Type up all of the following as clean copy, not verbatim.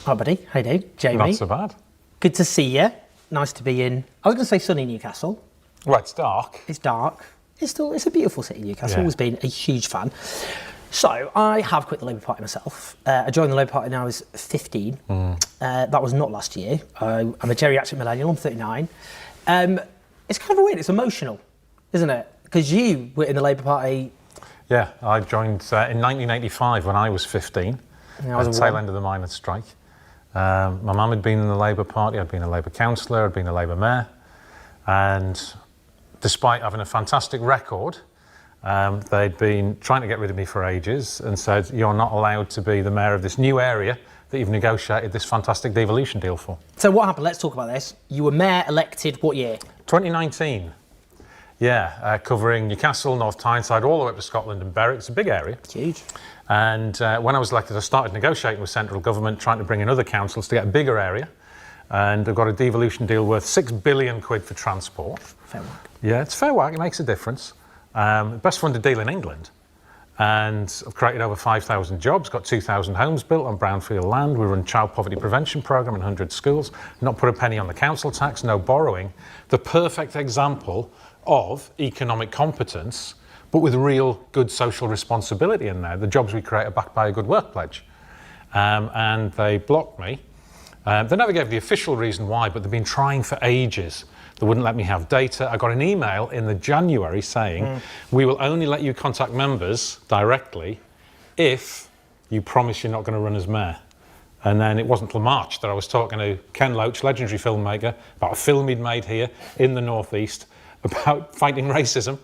Hi, buddy. How you doing? Jamie. Not so bad. Good to see you. Nice to be in. I was going to say sunny Newcastle. Well, it's dark. It's dark. It's a beautiful city, Newcastle. Yeah. Always been a huge fan. So I have quit the Labour Party myself. I joined the Labour Party when I was 15. That was not last year. I'm a geriatric millennial. I'm 39. It's kind of weird. It's emotional, isn't it? Because you were in the Labour Party. Yeah, I joined in 1985 when I was 15. Yeah, I was at the tail end of the miners' strike. My mum had been in the Labour Party. I'd been a Labour councillor. I'd been a Labour mayor. And despite having a fantastic record, they'd been trying to get rid of me for ages and said, you're not allowed to be the mayor of this new area that you've negotiated this fantastic devolution deal for. So what happened? Let's talk about this. You were mayor elected what year? 2019. Yeah, covering Newcastle, North Tyneside, all the way up to Scotland and Berwick. It's a big area. Huge. And when I was elected, I started negotiating with central government, trying to bring in other councils to get a bigger area. And I've got a devolution deal worth £6 billion for transport. Fair work. Yeah, it's fair work. It makes a difference. Best funded deal in England. And I've created over 5,000 jobs, got 2,000 homes built on brownfield land. We run child poverty prevention programme in 100 schools. Not put a penny on the council tax, no borrowing. The perfect example of economic competence, but with real good social responsibility in there. The jobs we create are backed by a good work pledge. And they blocked me. They never gave the official reason why, but they've been trying for ages. They wouldn't let me have data. I got an email in the January saying, we will only let you contact members directly if you promise you're not going to run as mayor. And then it wasn't till March that I was talking to Ken Loach, legendary filmmaker, about a film he'd made here in the Northeast about fighting racism.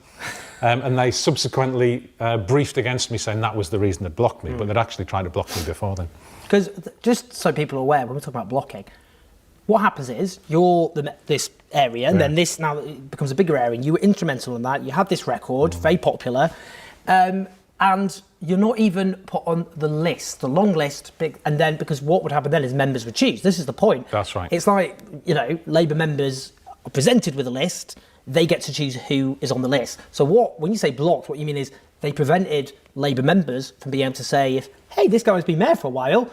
And they subsequently briefed against me saying that was the reason they blocked me, but they'd actually tried to block me before then. Because just so people are aware, when we're talking about blocking, what happens is you're this area, and then this now it becomes a bigger area, and you were instrumental in that. You had this record, very popular, and you're not even put on the list, the long list. And then because what would happen then is members would choose. This is the point. That's right. It's like, Labour members are presented with a list. They get to choose who is on the list. So when you say blocked, what you mean is they prevented Labour members from being able to say, hey, this guy's been mayor for a while,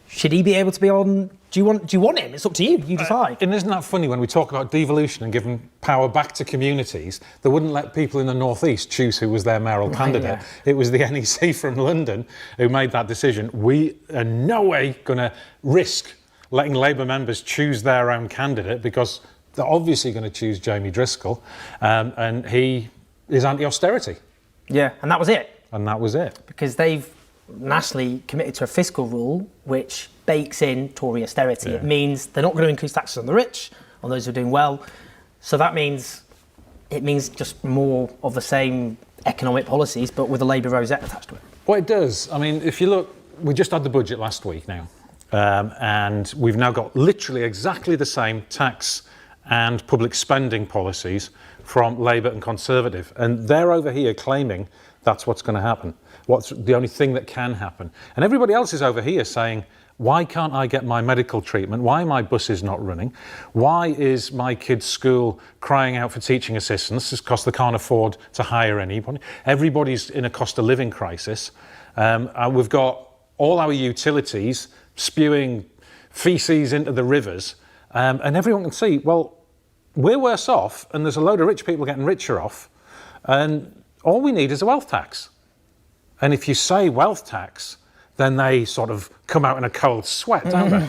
should he be able to be on? Do you want him? It's up to you. You decide. And isn't that funny when we talk about devolution and giving power back to communities? They wouldn't let people in the Northeast choose who was their mayoral candidate. Yeah. It was the NEC from London who made that decision. We are no way going to risk letting Labour members choose their own candidate because they're obviously going to choose Jamie Driscoll, and he is anti-austerity. Yeah, and that was it. And that was it. Because they've nationally committed to a fiscal rule which bakes in Tory austerity. Yeah. It means they're not going to increase taxes on the rich, on those who are doing well. So that means just more of the same economic policies, but with a Labour rosette attached to it. Well, it does. I mean, if you look, we just had the budget last week now, and we've now got literally exactly the same tax and public spending policies from Labour and Conservative. And they're over here claiming that's what's going to happen. What's the only thing that can happen. And everybody else is over here saying, why can't I get my medical treatment? Why are my buses not running? Why is my kid's school crying out for teaching assistants? It's because they can't afford to hire anybody. Everybody's in a cost of living crisis. We've got all our utilities spewing feces into the rivers. And everyone can see, well, we're worse off, and there's a load of rich people getting richer off, and all we need is a wealth tax. And if you say wealth tax, then they sort of come out in a cold sweat, don't they?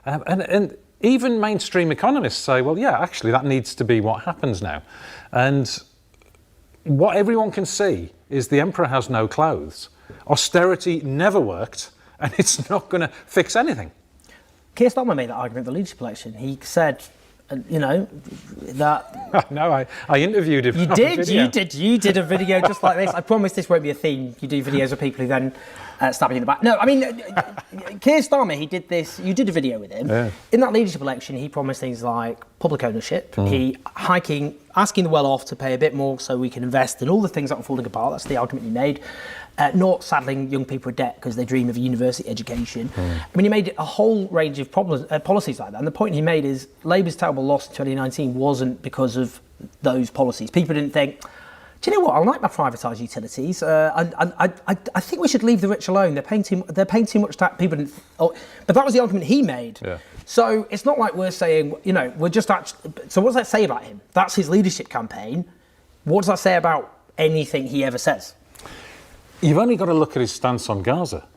And even mainstream economists say, well, yeah, actually, that needs to be what happens now. And what everyone can see is the emperor has no clothes. Austerity never worked, and it's not going to fix anything. Keir Starmer made that argument in the leadership election. He said, that... No, I interviewed him. You did a video just like this. I promise this won't be a theme. You do videos of people who then stab you in the back. No, I mean, Keir Starmer, he did this. You did a video with him. Yeah. In that leadership election, he promised things like public ownership. He asking the well-off to pay a bit more so we can invest in all the things that are falling apart. That's the argument he made. Not saddling young people with debt because they dream of a university education. I mean, he made a whole range of policies like that. And the point he made is Labour's terrible loss in 2019 wasn't because of those policies. People didn't think Do you know what? I like my privatised utilities. I think we should leave the rich alone. They're paying too much tax. People didn't. But that was the argument he made. Yeah. So it's not like we're saying, we're just actually. So what does that say about him? That's his leadership campaign. What does that say about anything he ever says? You've only got to look at his stance on Gaza,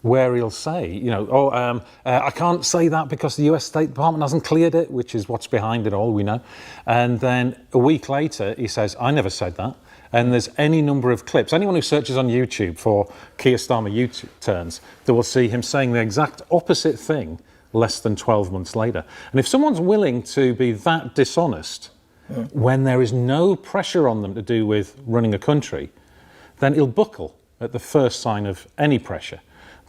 where he'll say, I can't say that because the US State Department hasn't cleared it, which is what's behind it all, we know. And then a week later, he says, I never said that. And there's any number of clips. Anyone who searches on YouTube for Keir Starmer U-turns, they will see him saying the exact opposite thing less than 12 months later. And if someone's willing to be that dishonest when there is no pressure on them to do with running a country, then he'll buckle at the first sign of any pressure.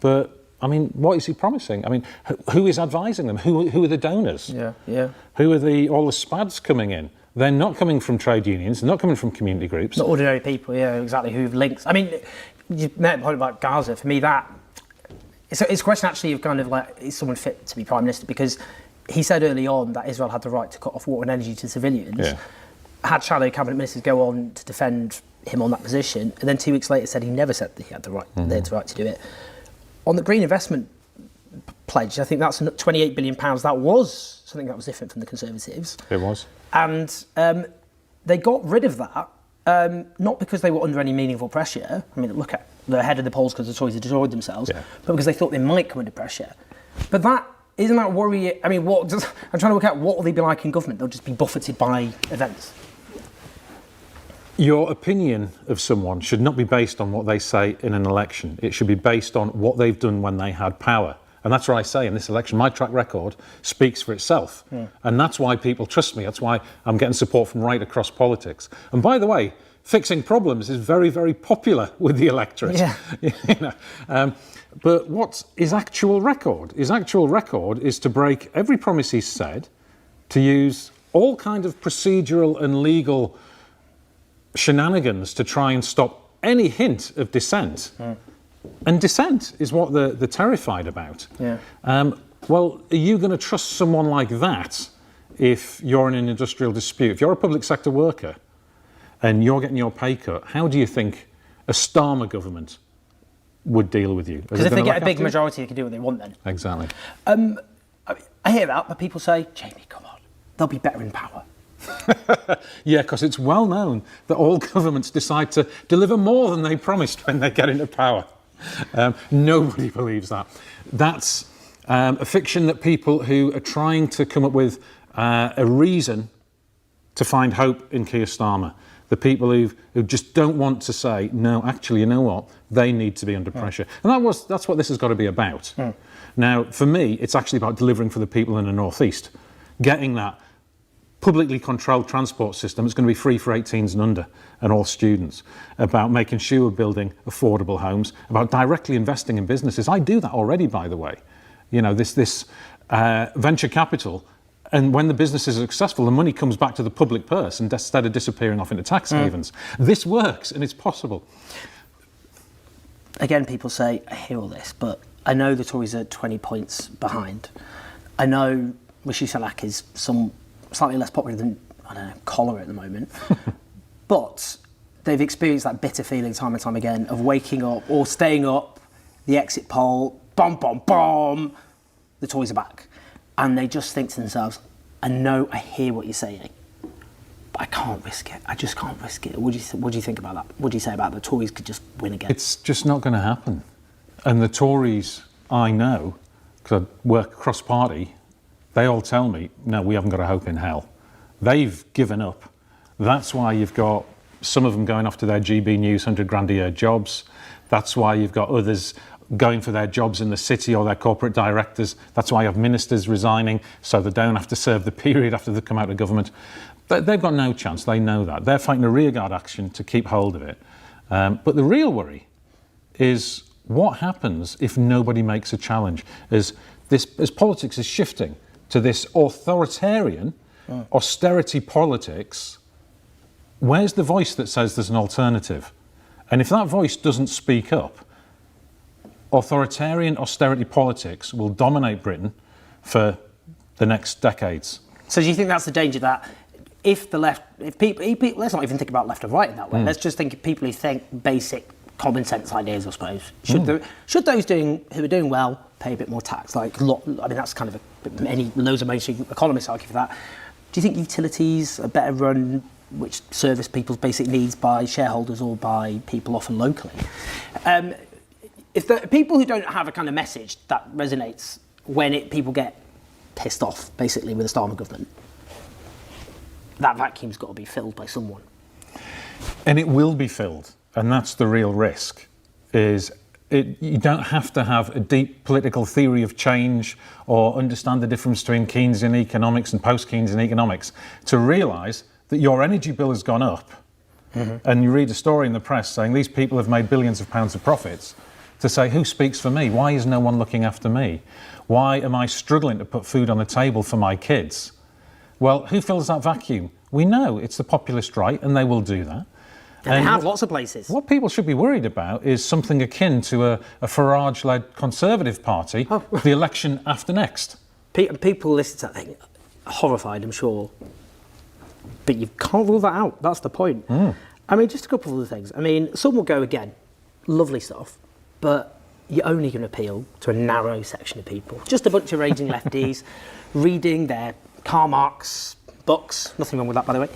But, I mean, what is he promising? I mean, who is advising them? Who are the donors? Yeah. Who are all the SPADs coming in? They're not coming from trade unions, they're not coming from community groups. Not ordinary people, exactly, who've links. I mean, you made a point about Gaza. For me, it's a question actually of kind of like, is someone fit to be Prime Minister? Because he said early on that Israel had the right to cut off water and energy to civilians. Yeah. Had shadow cabinet ministers go on to defend him on that position, and then 2 weeks later said he never said that he had the right, they had the right to do it. On the green investment pledge, I think that's £28 billion. That was something that was different from the Conservatives. It was. And they got rid of that, not because they were under any meaningful pressure. I mean, look at the head of the polls because the Tories had destroyed themselves, but because they thought they might come under pressure. But isn't that worrying? I mean, I'm trying to work out what will they be like in government. They'll just be buffeted by events. Your opinion of someone should not be based on what they say in an election. It should be based on what they've done when they had power. And that's what I say in this election. My track record speaks for itself. And that's why people trust me. That's why I'm getting support from right across politics. And by the way, fixing problems is very, very popular with the electorate. Yeah. But what's his actual record? His actual record is to break every promise he's said, to use all kinds of procedural and legal shenanigans to try and stop any hint of dissent. And dissent is what they're terrified about. Yeah. Well, are you going to trust someone like that if you're in an industrial dispute? If you're a public sector worker and you're getting your pay cut, how do you think a Starmer government would deal with you? Because if they get a big majority, they can do what they want then. Exactly. I hear that, but people say, Jamie, come on, they'll be better in power. Yeah, because it's well known that all governments decide to deliver more than they promised when they get into power. Nobody believes that. That's a fiction that people who are trying to come up with a reason to find hope in Keir Starmer, the people who just don't want to say, no, actually, you know what, they need to be under pressure. And that's what this has got to be about. Now, for me, it's actually about delivering for the people in the North East, getting that publicly controlled transport system. It's going to be free for 18s and under and all students, about making sure we're building affordable homes, about directly investing in businesses. I do that already, by the way. This venture capital, and when the businesses are successful, the money comes back to the public purse instead of disappearing off into tax havens. This works and it's possible. Again, people say, I hear all this, but I know the Tories are 20 points behind. I know Rishi Sunak is slightly less popular than, Collar at the moment. But they've experienced that bitter feeling time and time again of waking up or staying up, the exit poll, bomb, the Tories are back. And they just think to themselves, I know, I hear what you're saying, but I can't risk it. I just can't risk it. What do you think about that? What do you say about the Tories could just win again? It's just not going to happen. And the Tories, I know, because I work cross party, they all tell me, no, we haven't got a hope in hell. They've given up. That's why you've got some of them going off to their GB News 100 grand a year jobs. That's why you've got others going for their jobs in the city or their corporate directors. That's why you have ministers resigning so they don't have to serve the period after they come out of government. They've got no chance. They know that. They're fighting a rearguard action to keep hold of it. But the real worry is what happens if nobody makes a challenge, as politics is shifting to this authoritarian austerity politics. Where's the voice that says there's an alternative? And if that voice doesn't speak up, authoritarian austerity politics will dominate Britain for the next decades. So do you think that's the danger, that if the left, if people, let's not even think about left or right in that way. Let's just think of people who think basic common sense ideas, I suppose. Should those who are doing well pay a bit more tax? Like, I mean, that's kind of loads of mainstream economists argue for that. Do you think utilities are better run, which service people's basic needs, by shareholders or by people often locally? If the people who don't have a kind of message that resonates when people get pissed off, basically, with the Starmer government, that vacuum's got to be filled by someone. And it will be filled, and that's the real risk. You don't have to have a deep political theory of change or understand the difference between Keynesian economics and post-Keynesian economics to realise that your energy bill has gone up. And you read a story in the press saying these people have made billions of pounds of profits, to say, who speaks for me? Why is no one looking after me? Why am I struggling to put food on the table for my kids? Well, who fills that vacuum? We know it's the populist right, and they will do that. And they have lots of places. What people should be worried about is something akin to a Farage-led Conservative Party, the election after next. People listen to that thing, horrified, I'm sure. But you can't rule that out. That's the point. I mean, just a couple of other things. I mean, some will go again. Lovely stuff. But you're only going to appeal to a narrow section of people. Just a bunch of raging lefties reading their Karl Marx books. Nothing wrong with that, by the way.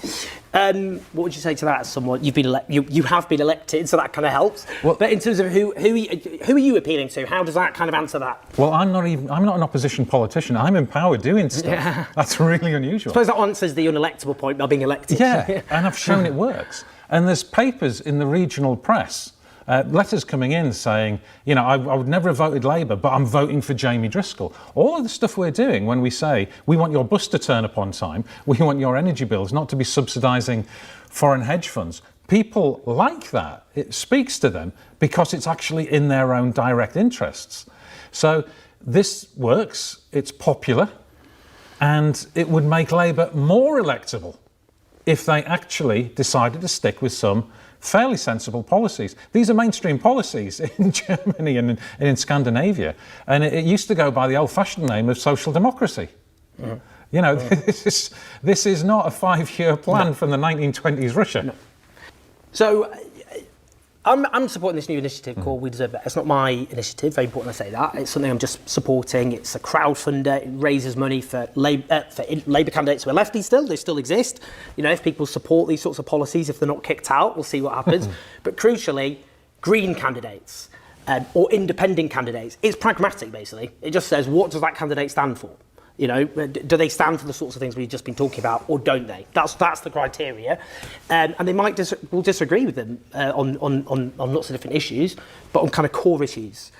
What would you say to that as someone? You have been elected, so that kind of helps. Well, but in terms of who are you appealing to? How does that kind of answer that? Well, I'm not an opposition politician. I'm in power doing stuff. Yeah. That's really unusual. I suppose that answers the unelectable point by being elected. Yeah, and I've shown it works. And there's papers in the regional press, letters coming in saying, I would never have voted Labour, but I'm voting for Jamie Driscoll. All of the stuff we're doing when we say we want your bus to turn up on time, we want your energy bills not to be subsidising foreign hedge funds. People like that. It speaks to them because it's actually in their own direct interests. So this works, it's popular, and it would make Labour more electable if they actually decided to stick with some fairly sensible policies. These are mainstream policies in Germany and in Scandinavia, and it used to go by the old-fashioned name of social democracy. This is not a 5-year plan from the 1920s Russia. No. So I'm supporting this new initiative called We Deserve Better. It's not my initiative, very important I say that. It's something I'm just supporting. It's a crowdfunder. It raises money for Labour candidates who are lefty still. They still exist. If people support these sorts of policies, if they're not kicked out, we'll see what happens. But crucially, Green candidates or independent candidates. It's pragmatic, basically. It just says, what does that candidate stand for? Do they stand for the sorts of things we've just been talking about, or don't they? That's the criteria, and they might will disagree with them on lots of different issues, but on kind of core issues.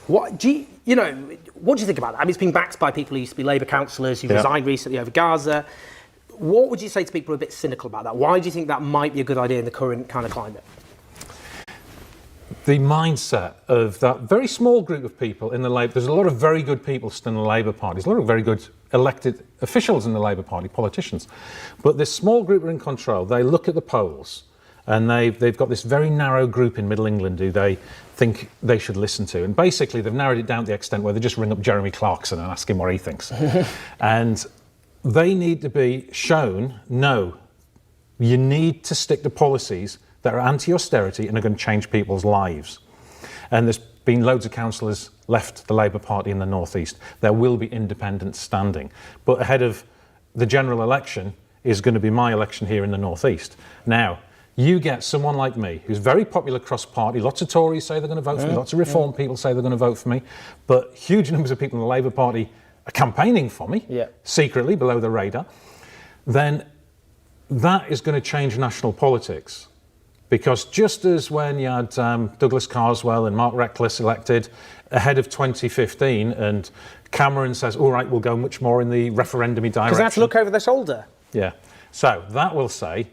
What do you think about that? I mean, it's been backed by people who used to be Labour councillors who resigned recently over Gaza. What would you say to people who are a bit cynical about that? Why do you think that might be a good idea in the current kind of climate? The mindset of that very small group of people in the Labour, there's a lot of very good people still in the Labour Party, there's a lot of very good elected officials in the Labour Party, politicians, but this small group are in control. They look at the polls and they've got this very narrow group in Middle England who they think they should listen to, and basically they've narrowed it down to the extent where they just ring up Jeremy Clarkson and ask him what he thinks. And they need to be shown, no, you need to stick to policies that are anti-austerity and are going to change people's lives. And there's been loads of councillors left the Labour Party in the North East. There will be independents standing. But ahead of the general election is going to be my election here in the North East. Now, you get someone like me, who's very popular cross-party. Lots of Tories say they're going to vote for me. Lots of Reform people say they're going to vote for me. But huge numbers of people in the Labour Party are campaigning for me, secretly, below the radar. Then that is going to change national politics. Because just as when you had Douglas Carswell and Mark Reckless elected ahead of 2015, and Cameron says, all right, we'll go much more in the referendum-y direction. Because they have to look over their shoulder. Yeah. So that will say,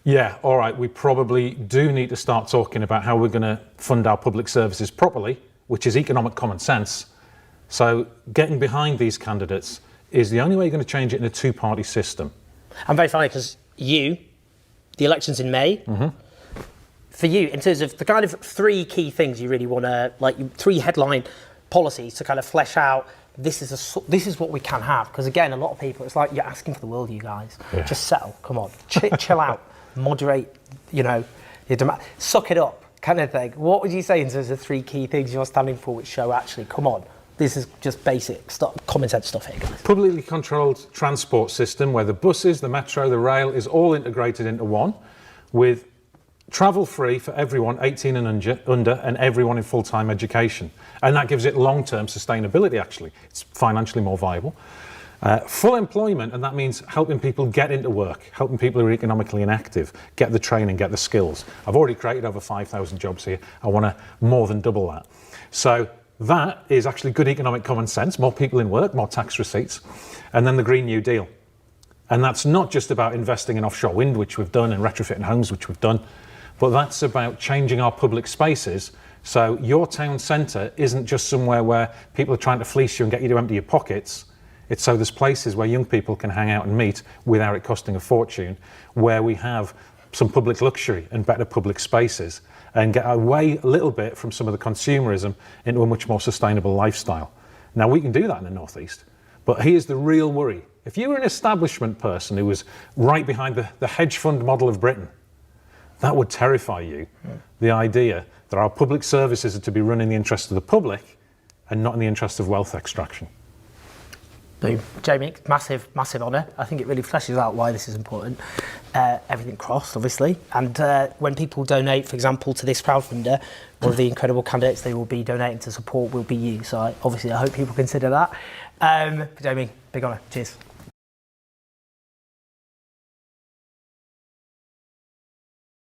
yeah, all right, we probably do need to start talking about how we're going to fund our public services properly, which is economic common sense. So getting behind these candidates is the only way you're going to change it in a two-party system. I'm very funny because the election's in May. For you, in terms of the kind of 3 key things you really want to, like 3 headline policies to kind of flesh out this is what we can have. Because again, a lot of people, it's like you're asking for the world, you guys. Yeah. Just settle, come on, chill out, moderate, your demand, suck it up, kind of thing. What would you say in terms of 3 key things you're standing for which show actually, come on, this is just basic stuff, common sense stuff here, guys. Publicly controlled transport system where the buses, the metro, the rail is all integrated into one, with travel free for everyone 18 and under and everyone in full-time education. And that gives it long-term sustainability, actually. It's financially more viable. Full employment, and that means helping people get into work, helping people who are economically inactive, get the training, get the skills. I've already created over 5,000 jobs here. I want to more than double that. So that is actually good economic common sense, more people in work, more tax receipts. And then the Green New Deal. And that's not just about investing in offshore wind, which we've done, and retrofitting homes, which we've done, but that's about changing our public spaces. So your town centre isn't just somewhere where people are trying to fleece you and get you to empty your pockets. It's so there's places where young people can hang out and meet without it costing a fortune, where we have some public luxury and better public spaces, and get away a little bit from some of the consumerism into a much more sustainable lifestyle. Now, we can do that in the North East, but here's the real worry. If you were an establishment person who was right behind the hedge fund model of Britain, that would terrify you, the idea that our public services are to be run in the interest of the public and not in the interest of wealth extraction. Boom. Jamie, massive honour. I think it really fleshes out why this is important. Everything crossed, obviously. And when people donate, for example, to this crowdfunder, one of the incredible candidates they will be donating to support will be you. So obviously I hope people consider that. Jamie, big honour. Cheers.